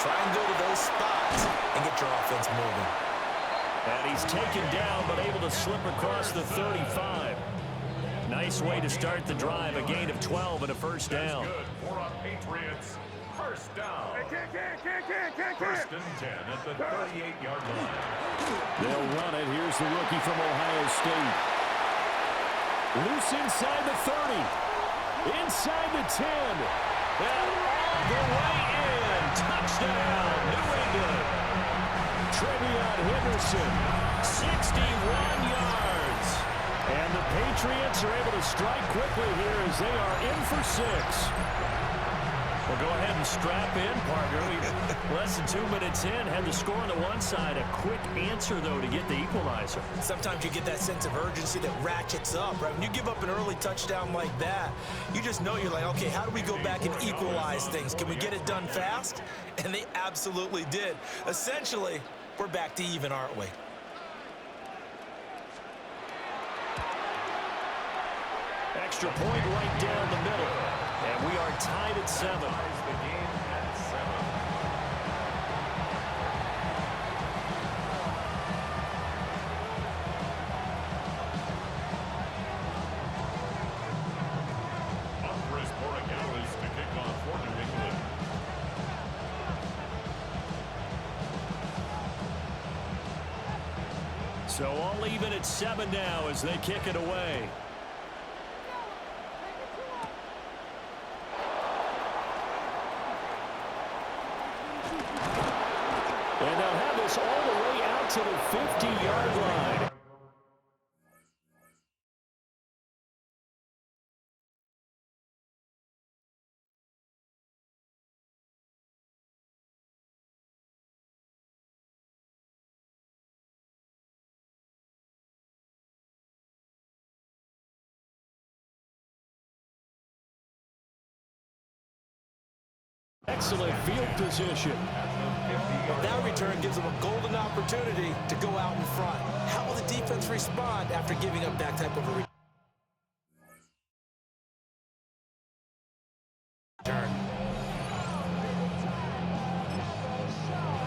Try and go to those spots and get your offense moving. And he's taken down, but able to slip across the 35. Nice way to start the drive, a gain of 12 and a first down. Good for a Patriots first down. First and 10 at the 38-yard line. They'll run it. Here's the rookie from Ohio State. Loose inside the 30. Inside the 10. And all the way in. Touchdown, New England. Trevion Henderson, 61 yards. And the Patriots are able to strike quickly here as they are in for 6. Well, go ahead and strap in, partner. Less than 2 minutes in, had the score on the one side. A quick answer, though, to get the equalizer. Sometimes you get that sense of urgency that ratchets up, right? When you give up an early touchdown like that, you just know you're like, okay, how do we go back and equalize things? Can we get it done fast? And they absolutely did. Essentially, we're back to even, aren't we? Extra point right down the middle. And we are tied at 7. The game at 7. Andres Borregales to kick off for New England. So all even at 7 now as they kick it away. And they'll have this all the way out to the 50-yard line. Excellent field position. But that return gives them a golden opportunity to go out in front. How will the defense respond after giving up that type of a return?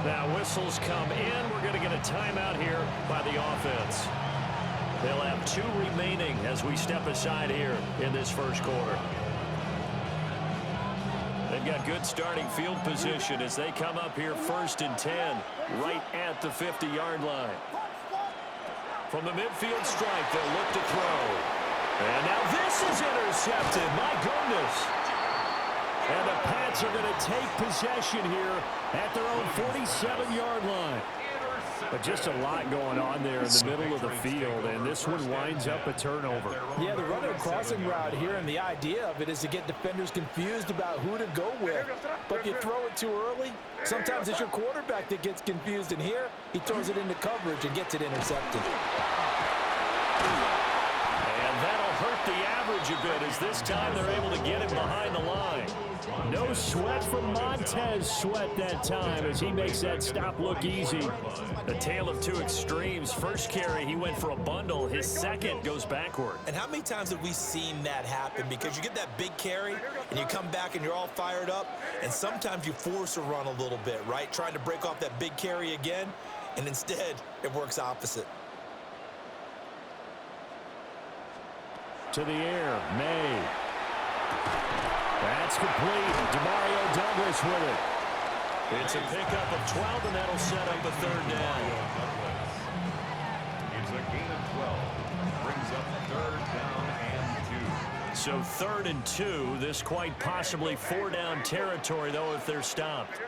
Now whistles come in. We're going to get a timeout here by the offense. They'll have 2 remaining as we step aside here in this first quarter. They've got good starting field position as they come up here 1st and 10 right at the 50-yard line. From the midfield stripe, they'll look to throw. And now this is intercepted. My goodness. And the Pats are going to take possession here at their own 47-yard line. But just a lot going on there in the middle of the field, and this one winds up a turnover. Yeah, the running crossing route here, and the idea of it is to get defenders confused about who to go with. But if you throw it too early, sometimes it's your quarterback that gets confused, and here he throws it into coverage and gets it intercepted. And that'll hurt the average a bit as this time they're able to get him behind the line. No sweat from Montez Sweat that time as he makes that stop look easy. The tale of 2 extremes. First carry, he went for a bundle. His second goes backward. And how many times have we seen that happen? Because you get that big carry, and you come back and you're all fired up, and sometimes you force a run a little bit, right? Trying to break off that big carry again, and instead it works opposite. To the air, May. That's complete. DeMario Douglas with it. It's a pickup of 12, and that'll set up a 3rd down. It's a gain of 12. Brings up 3rd down and 2. So 3rd and 2. This quite possibly 4-down territory, though, if they're stopped.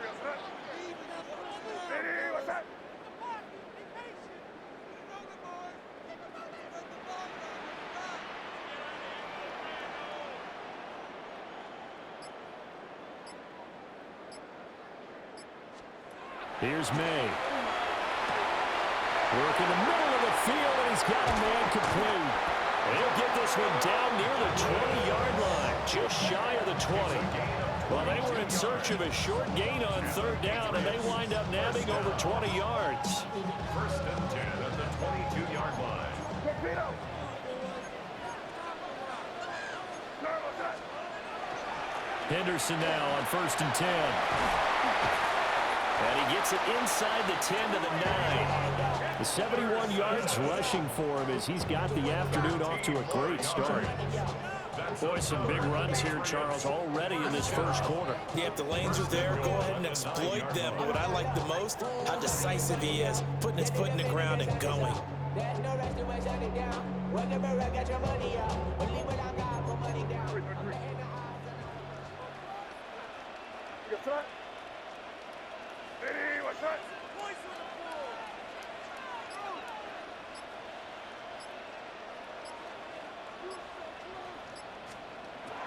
Here's May. Working the middle of the field, and he's got a man complete. And he'll get this one down near the 20-yard line, just shy of the 20. Well, they were in search of a short gain on 3rd down, and they wind up nabbing over 20 yards. 1st and 10 at the 22-yard line. Henderson now on 1st and 10. gets it inside the 10 to the 9. The 71 yards rushing for him as he's got the afternoon off to a great start. Boy, some big runs here, Charles, already in this first quarter. Yeah, if the lanes are there, go ahead and exploit them. But what I like the most, how decisive he is, putting his foot in the ground and going.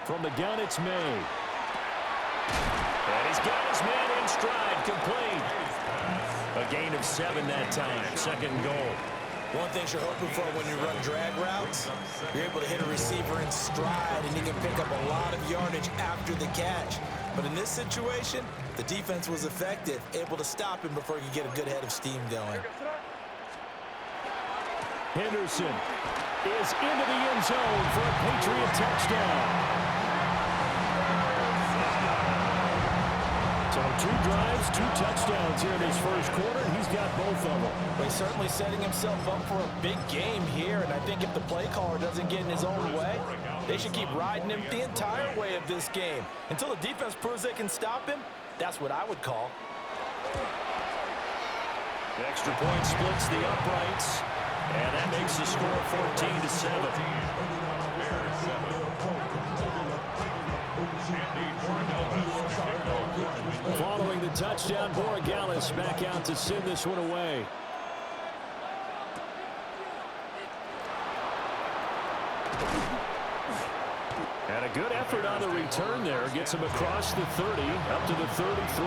From the gun, it's May. And he's got his man in stride, complete. A gain of 7 that time, second goal. One thing you're hoping for when you run drag routes, you're able to hit a receiver in stride, and you can pick up a lot of yardage after the catch. But in this situation, the defense was effective, able to stop him before he could get a good head of steam going. Henderson is into the end zone for a Patriot touchdown. So 2 drives, 2 touchdowns here in his first quarter, and he's got both of them. Well, he's certainly setting himself up for a big game here, and I think if the play caller doesn't get in his own way, they should keep riding him the entire way of this game. Until the defense proves they can stop him, that's what I would call. The extra point splits the uprights, and that makes the score 14-7. Following the touchdown, Borregales back out to send this one away. And a good effort on the return there. Gets him across the 30, up to the 33.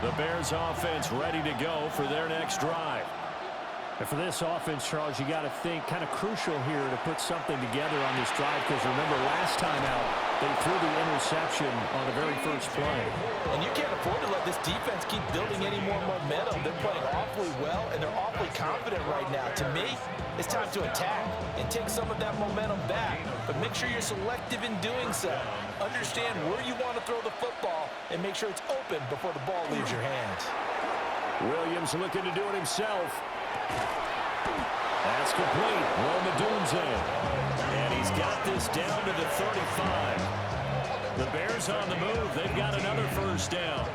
The Bears offense ready to go for their next drive. And for this offense, Charles, you got to think kind of crucial here to put something together on this drive, because remember last time out they threw the interception on the very first play. And you can't afford to let this defense keep building any more momentum. They're playing awfully well, and they're awfully confident right now. To me, it's time to attack and take some of that momentum back, but make sure you're selective in doing so. Understand where you want to throw the football and make sure it's open before the ball leaves your hands. Williams looking to do it himself. That's complete. Roma Dunze. And he's got this down to the 35. The Bears on the move. They've got another first down.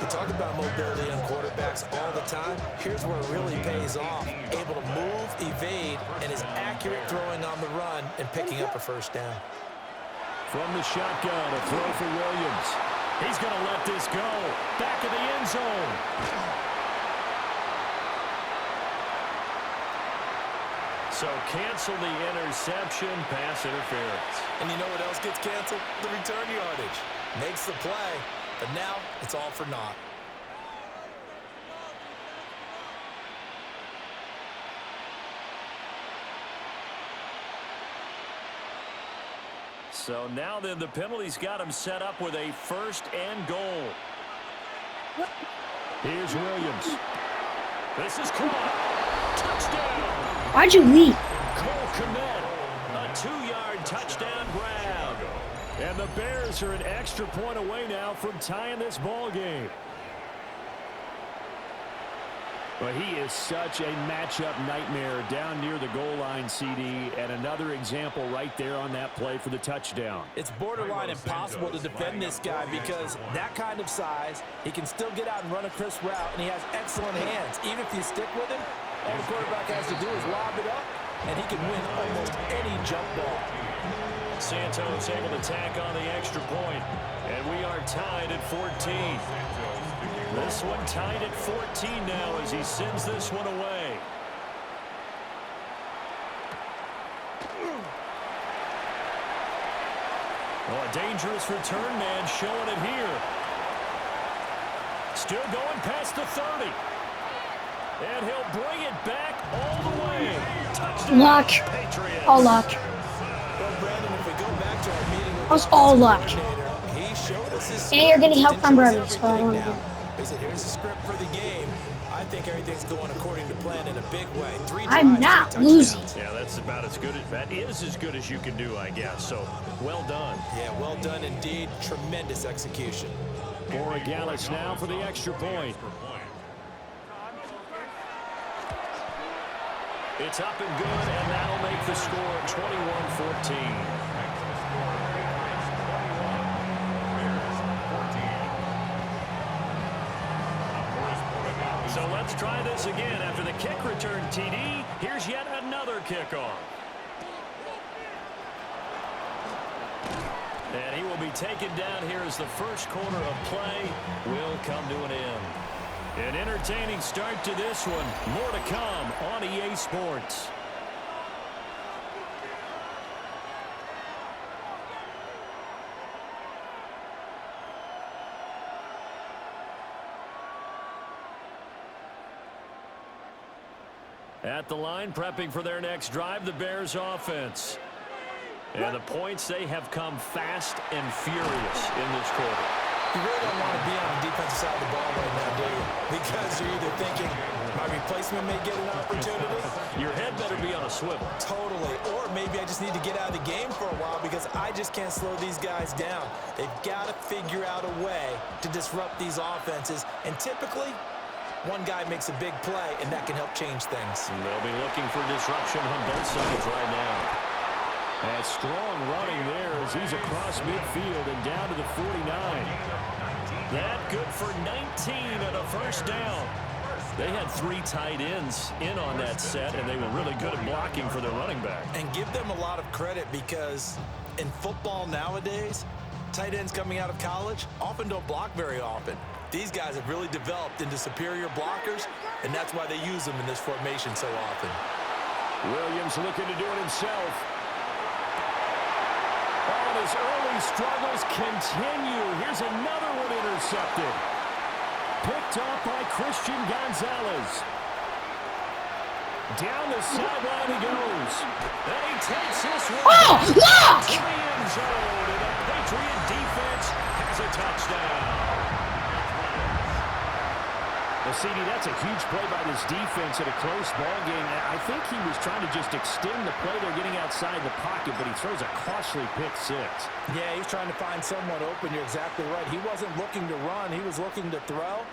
We talk about mobility on quarterbacks all the time. Here's where it really pays off. Able to move, evade, and is accurate throwing on the run and picking up a first down. From the shotgun, a throw for Williams. He's going to let this go. Back of the end zone. So cancel the interception, pass interference. And you know what else gets canceled? The return yardage. Makes the play, but now it's all for naught. So now then the penalty's got him set up with a first and goal. Here's Williams. This is caught. Touchdown. Why'd you leave? Cole Kmet, a 2-yard touchdown grab. And the Bears are an extra point away now from tying this ball game. But he is such a matchup nightmare down near the goal line, CD, and another example right there on that play for the touchdown. It's borderline impossible to defend this guy because that kind of size, he can still get out and run a crisp route, and he has excellent hands. Even if you stick with him, all the quarterback has to do is lob it up, and he can win almost any jump ball. Santos able to tack on the extra point, and we are tied at 14. This one tied at 14 now as he sends this one away. Oh, a dangerous return man showing it here. Still going past the 30. And he'll bring it back all the way. Touchdown, Luck. Patriots. All luck. Well, Brandon, if we go back to our meeting with That was all luck. he showed us his And you're getting help from script. Brody, so I don't want to do it. He said, here's the script for the game. I think everything's going according to plan in a big way. I'm not losing. Yeah, that's about as good as that is as good as you can do, I guess. So, well done. Yeah, well done indeed. Tremendous execution. Borregales now for the extra point. It's up and good, and that'll make the score 21-14. So let's try this again. After the kick return TD, here's yet another kickoff. And he will be taken down here as the first quarter of play will come to an end. An entertaining start to this one. More to come on EA Sports. At the line, prepping for their next drive, the Bears offense. And the points, they have come fast and furious in this quarter. You really don't want to be on the defensive side of the ball right now, do you? Because you're either thinking, my replacement may get an opportunity. Your head better be on a swivel. Totally. Or maybe I just need to get out of the game for a while because I just can't slow these guys down. They've got to figure out a way to disrupt these offenses. And typically, one guy makes a big play, and that can help change things. And they'll be looking for disruption on both sides right now. And strong running there as he's across midfield and down to the 49. That good for 19 and a first down. They had 3 tight ends in on that set, and they were really good at blocking for their running back. And give them a lot of credit because in football nowadays, tight ends coming out of college often don't block very often. These guys have really developed into superior blockers, and that's why they use them in this formation so often. Williams looking to do it himself. Oh, his early struggles continue. Here's another one intercepted. Picked off by Christian Gonzalez. Down the sideline he goes. And he takes this one. Oh, look! To the end zone, and the Patriot defense has a touchdown. Well, CD, that's a huge play by this defense in a close ball game. I think he was trying to just extend the play. They're getting outside the pocket, but he throws a costly pick 6. Yeah, he's trying to find someone open. You're exactly right. He wasn't looking to run. He was looking to throw.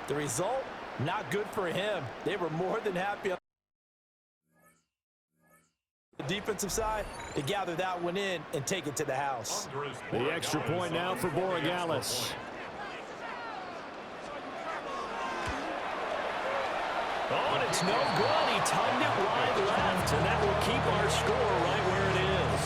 The result, not good for him. They were more than happy on the defensive side to gather that one in and take it to the house. The extra point now for Borregales. Oh, and it's no good. He timed it wide left, and that will keep our score right where it is.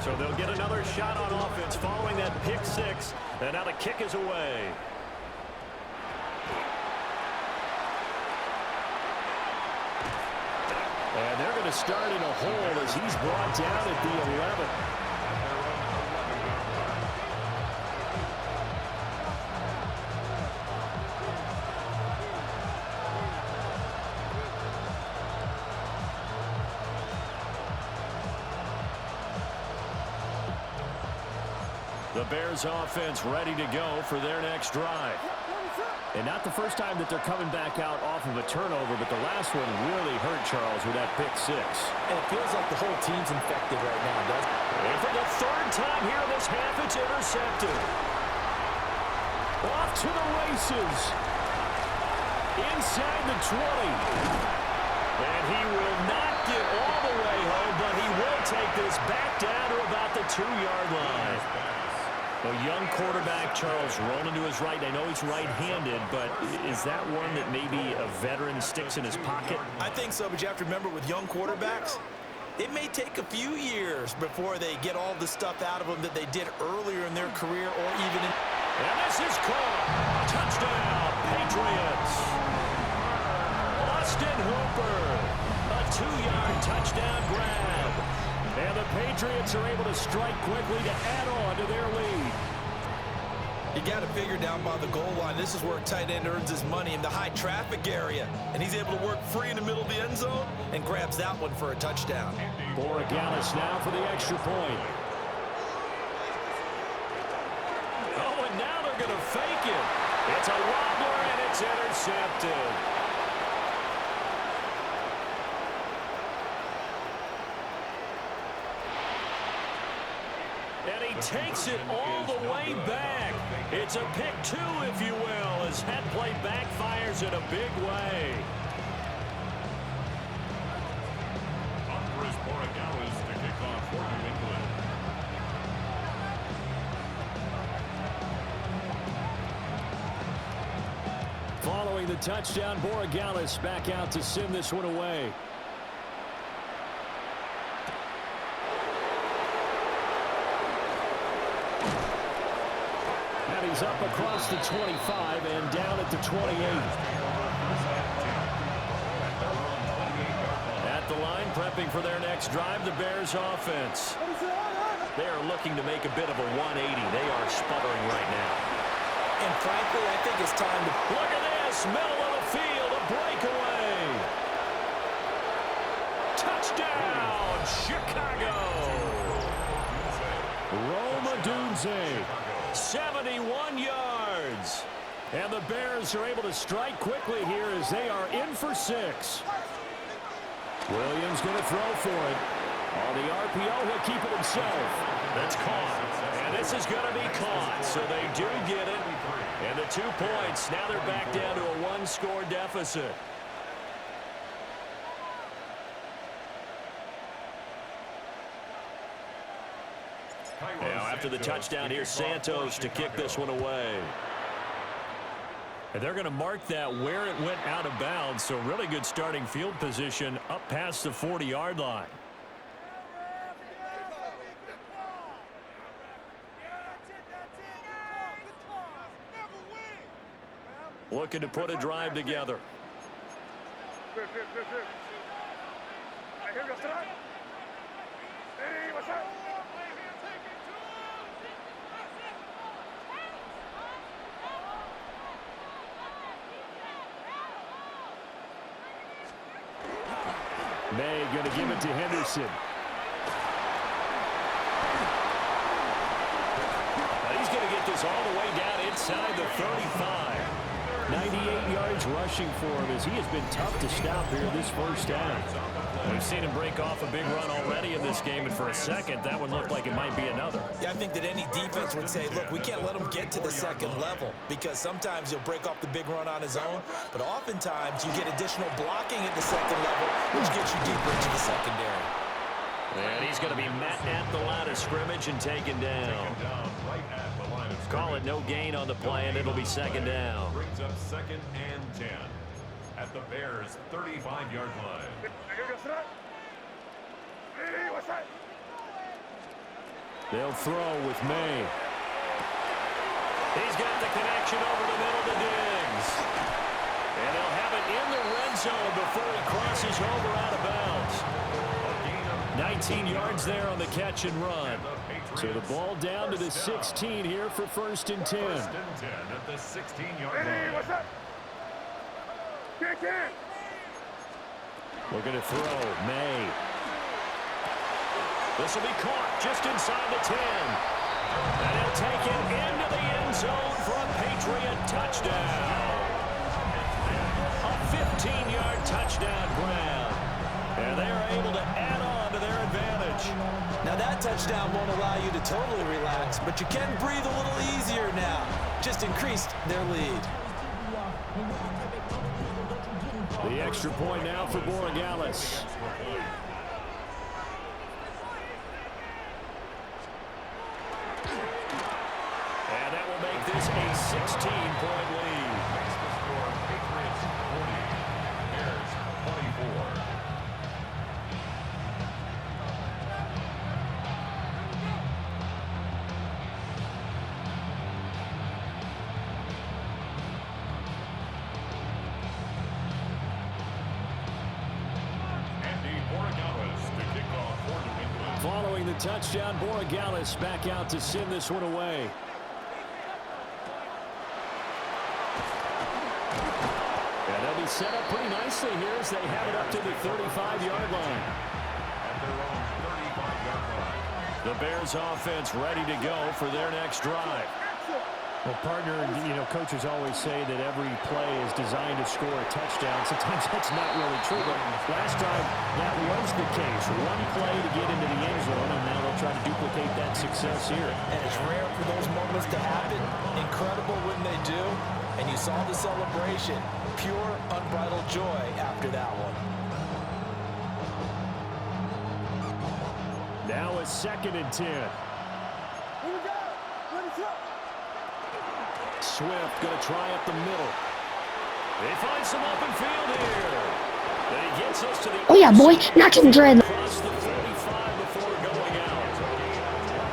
So they'll get another shot on offense following that pick 6, and now the kick is away. And they're going to start in a hole as he's brought down at the 11. The Bears offense ready to go for their next drive. And not the first time that they're coming back out off of a turnover, but the last one really hurt Charles with that pick 6. And it feels like the whole team's infected right now, doesn't it? And for the 3rd time here in this half, it's intercepted. Off to the races. Inside the 20. And he will not get all the way home, but he will take this back down to about the 2-yard line. A young quarterback, Charles, rolling to his right. I know he's right-handed, but is that one that maybe a veteran sticks in his pocket? I think so, but you have to remember with young quarterbacks, it may take a few years before they get all the stuff out of them that they did earlier in their career or even in... And this is caught. Touchdown, Patriots. Austin Hooper, a 2-yard touchdown grab. And the Patriots are able to strike quickly to add on to their lead. You got to figure down by the goal line. This is where a tight end earns his money in the high traffic area. And he's able to work free in the middle of the end zone and grabs that one for a touchdown. Borregales now for the extra point. fake it. It's a wobbler, and it's intercepted. And he takes it all the way back. It's a pick two, if you will, as that play backfires in a big way. Andres Borregales to kick off for New England. Following the touchdown, Borregales back out to send this one away. And he's up across the 25 and down at the 28. At the line, prepping for their next drive, the Bears offense. They are looking to make a bit of a 180. They are sputtering right now. And frankly, I think it's time to... Look at this, middle of the field, a breakaway. Touchdown, Chicago. Roma Dunze, 71 yards. And the Bears are able to strike quickly here as they are in for 6. Williams going to throw for it. On the RPO, he'll keep it himself. That's caught. And this is going to be caught, so they do get it. And the 2 points, now they're back down to a one-score deficit. Now after the touchdown, here's Santos to kick this one away. And they're going to mark that where it went out of bounds, so really good starting field position up past the 40-yard line. Looking to put a drive together. May going to give it to Henderson. He's going to get this all the way down inside the 35. 98 yards rushing for him as he has been tough to stop here this first half. We've seen him break off a big run already in this game, and for a second, that one looked like it might be another. Yeah, I think that any defense would say, look, we can't let him get to the second level because sometimes he'll break off the big run on his own, but oftentimes you get additional blocking at the second level, which gets you deeper into the secondary. And he's going to be met at the line of scrimmage and taken down. Call it no gain on the play, and it'll be second down. Brings up 2nd and 10 at the Bears' 35-yard line. They'll throw with May. He's got the connection over the middle to Diggs. And they'll have it in the red zone before he crosses over out of bounds. 19 yards there on the catch and run. So the ball down to the 16 here for 1st and 10. 1st and 10 at the 16-yard line. What's up? Kick. Looking to throw, May. This will be caught just inside the 10. And he'll take it into the end zone for a Patriot touchdown. A 15-yard touchdown grab. And they are able to add on to their advantage. Now that touchdown won't allow you to totally relax, but you can breathe a little easier now. Just increased their lead. The extra point now for Borregales. And that will make this a 16-point lead. Makes the score Patriots 40, Bears 24. Following the touchdown, Borregales back out to send this one away. And they'll be set up pretty nicely here as they have it up to the 35-yard line. At their own 35-yard line. The Bears offense ready to go for their next drive. Well, partner, coaches always say that every play is designed to score a touchdown. Sometimes that's not really true, but last time that was the case. One play to get into the end zone, and now they'll try to duplicate that success here. And it's rare for those moments to happen. Incredible when they do. And you saw the celebration. Pure, unbridled joy after that one. Now a 2nd and 10. Here we go. Ready, go. Swift going to try up the middle. They find some open field here. And he gets us to the Oh yeah, boy, knock him dread. across the 45 before going out.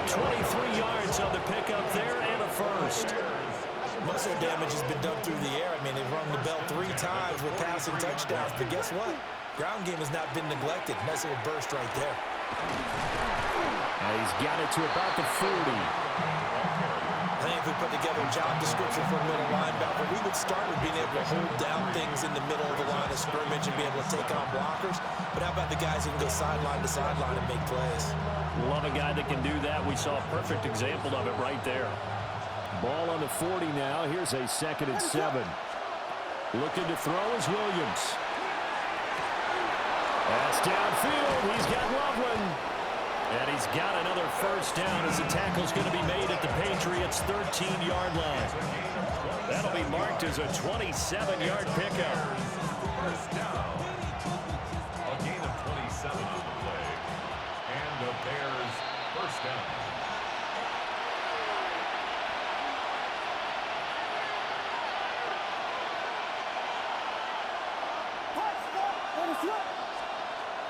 23 yards on the pickup there and a first. Muscle damage has been done through the air. I mean, they've rung the bell 3 times with passing touchdowns. But guess what? Ground game has not been neglected. Nice little burst right there. He's got it to about the 40. I think if we put together a job description for a middle linebacker, we would start with being able to hold down things in the middle of the line of scrimmage and be able to take on blockers. But how about the guys who can go sideline to sideline and make plays? Love a guy that can do that. We saw a perfect example of it right there. Ball on the 40 now. Here's a 2nd and 7. Looking to throw is Williams. That's downfield. He's got Loveland. And he's got another first down as the tackle's going to be made at the Patriots' 13-yard line. That'll be marked as a 27-yard pickup. First down. A gain of 27 on the play. And the Bears first down.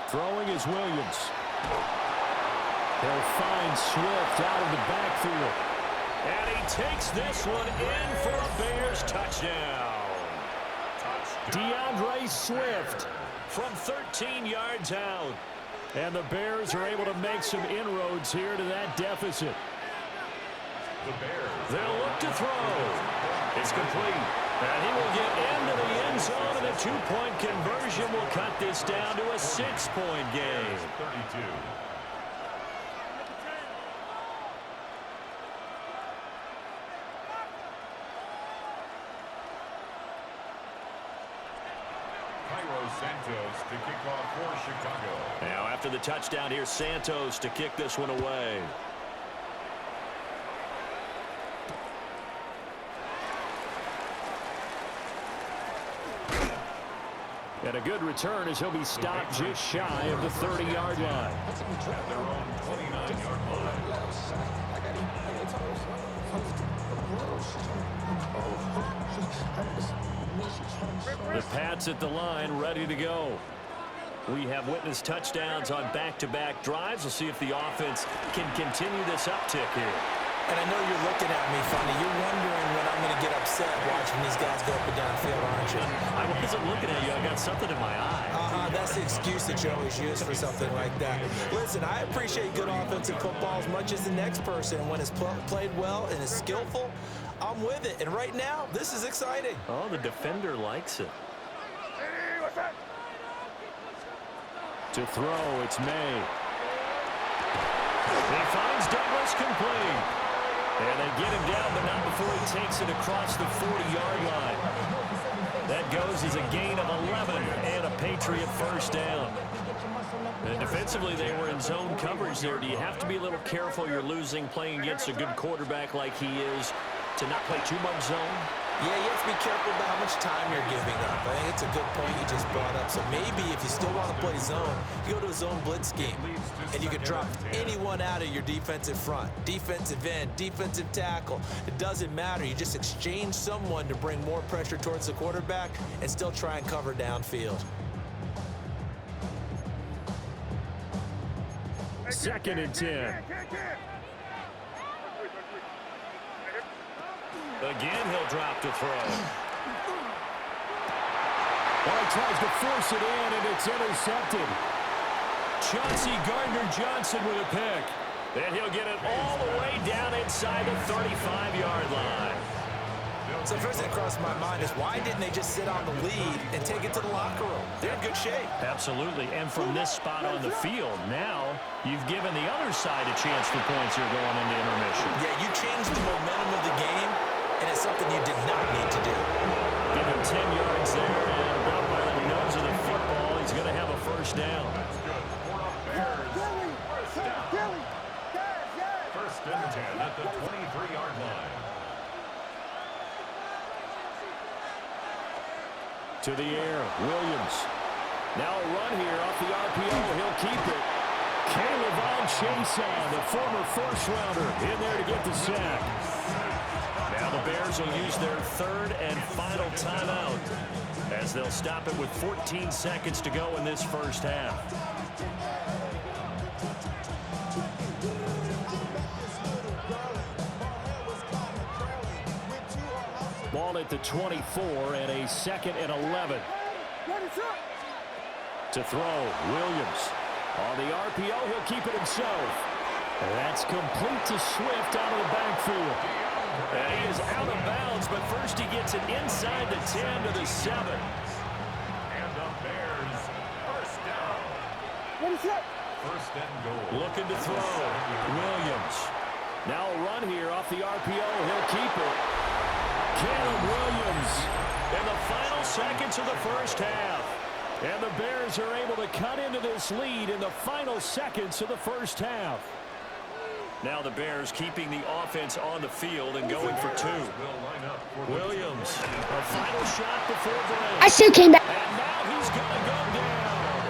Throwing is Williams. They'll find Swift out of the backfield. And he takes this one in for a Bears touchdown. DeAndre Swift from 13 yards out. And the Bears are able to make some inroads here to that deficit. They'll look to throw. It's complete. And he will get into the end zone, and a 2-point conversion will cut this down to a 6-point game. 32. Santos to kick off for Chicago. Now after the touchdown, here's Santos to kick this one away. And a good return as he'll be stopped just shy of the 30-yard line. At their own 29-yard line. The Pats at the line, ready to go. We have witnessed touchdowns on back-to-back drives. We'll see if the offense can continue this uptick here. And I know you're looking at me funny. You're wondering when I'm going to get upset watching these guys go up and down the field, aren't you? I wasn't looking at you. I got something in my eye. That's the excuse that you always use for something like that. Listen, I appreciate good offensive football as much as the next person. And when it's played well and is skillful, I'm with it. And right now, this is exciting. Oh, the defender likes it. Hey, what's that? To throw, it's May. He finds Douglas complete. And they get him down, but not before he takes it across the 40-yard line. That goes as a gain of 11 and a Patriot first down. And defensively, they were in zone coverage there. Do you have to be a little careful you're losing playing against a good quarterback like he is to not play too much zone? Yeah, you have to be careful about how much time you're giving up. I think it's a good point you just brought up. So maybe if you still want to play zone, you go to a zone blitz scheme, and you can drop anyone out of your defensive front, defensive end, defensive tackle. It doesn't matter. You just exchange someone to bring more pressure towards the quarterback and still try and cover downfield. 2nd and 10. Again, he'll drop to throw. Well, he tries to force it in, and it's intercepted. Chauncey Gardner-Johnson with a pick. And he'll get it all the way down inside the 35-yard line. So first thing that crossed my mind is why didn't they just sit on the lead and take it to the locker room? They're in good shape. Absolutely. And from this spot on the field, now you've given the other side a chance for points here going into intermission. Yeah, you changed the momentum of the game and it's something you did not need to do. Give him 10 yards there, and about by the nose of the football, he's going to have a first down. That's good. For the Bears. First down. First and 10 at the 23-yard line. To the air, Williams. Now a run here off the RPO. He'll keep it. Caleb Chason, the former first-rounder, in there to get the sack. Now the Bears will use their third and final timeout as they'll stop it with 14 seconds to go in this first half. Ball at the 24 and a 2nd and 11. To throw, Williams. On the RPO, he'll keep it himself. That's complete to Swift out of the backfield. And he is out of bounds, but first he gets it inside the 10 to the 7. And the Bears, first down. First and goal. Looking to throw, Williams. Now a run here off the RPO, he'll keep it. Caleb Williams in the final seconds of the first half. And the Bears are able to cut into this lead in the final seconds of the first half. Now the Bears keeping the offense on the field and going for two. Williams, a final shot before break. I still came back. And now he's going to go down.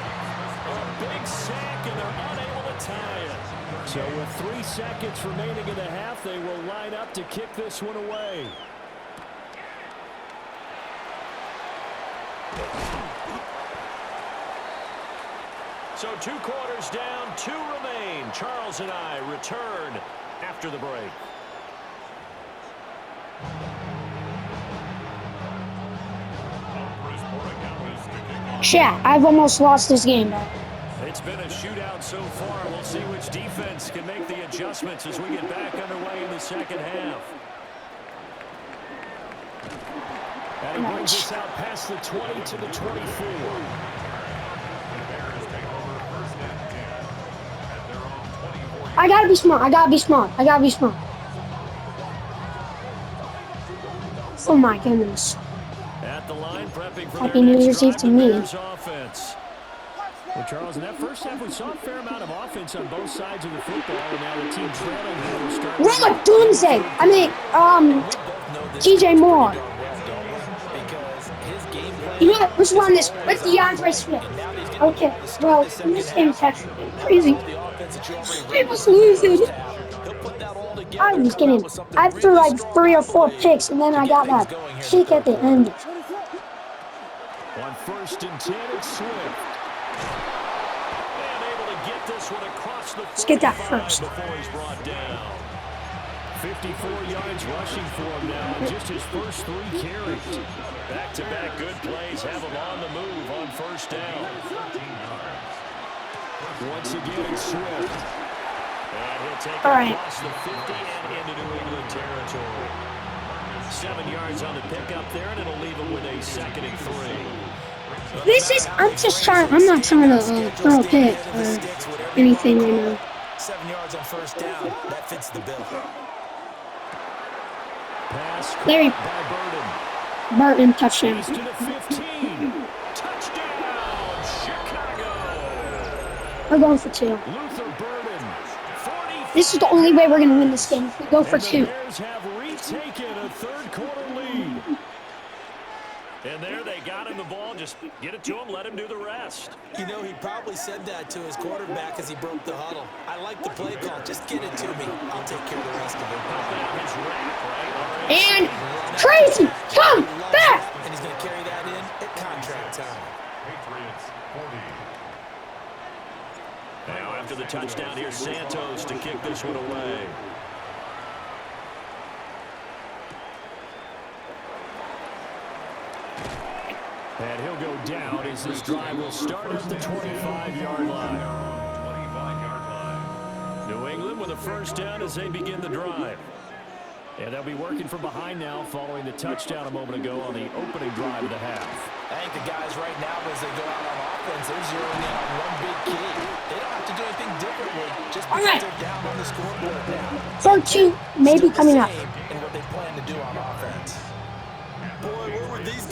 A big sack, and they're unable to tie it. So with 3 seconds remaining in the half, they will line up to kick this one away. So 2 quarters down, 2 remain. Charles and I return after the break. Chat, I've almost lost this game, bro. It's been a shootout so far. We'll see which defense can make the adjustments as we get back underway in the second half. And he brings us out past the 20 to the 24. I gotta be smart. I gotta be smart. I gotta be smart. Oh my goodness. At the line, prepping for Happy New Year's Eve to me. Offense. Well, Charles, in that first half, we saw a fair amount of offense on both sides of the football, and now the team trailing here will start. Robert Doomsday. I mean, TJ Moore. You know what? Let's run this with DeAndre Swift. Okay, well, this game's actually crazy. I was losing. I was getting after like 3 or 4 picks, and then I got that kick at the end. On 1st and 10, it's Swift. And able to get this one across the. Let's get that first. Before he's brought down. 54 yards rushing for him now, and just his first 3 carries. Back-to-back good plays have him on the move on 1st down. Once again, it's Swift. And he'll take it across the 50 and into New England territory. 7 yards on the pickup there, and it'll leave him with a 2nd and 3. This is, I'm not trying to throw a pick or anything right now. 7 yards on 1st down. That fits the bill. Pass Larry by Burton. Burton touchdown. He's to the 15. Touchdown, Chicago. We're going for 2. Luther Burton. 40. This is the only way we're going to win this game. If we go for 2. The Bears have retaken a 3rd quarter lead. And there they got him the ball. Just get it to him, let him do the rest. You know, he probably said that to his quarterback as he broke the huddle. I like the play call. Just get it to me. I'll take care of the rest of it. And Tracy, come back! And he's going to carry that in at contract time. Patriots 40. Now after the touchdown, here's Santos to kick this one away. And he'll go down as this drive will start at the 25-yard line. 25-yard line. New England with a 1st down as they begin the drive. And they'll be working from behind now following the touchdown a moment ago on the opening drive of the half. I think the guys right now, as they go out on offense, they're zeroing in on one big key. They don't have to do anything differently just because they're down on the scoreboard now. Part 2 maybe coming up. And what they plan to do on offense. Boy, what were these guys?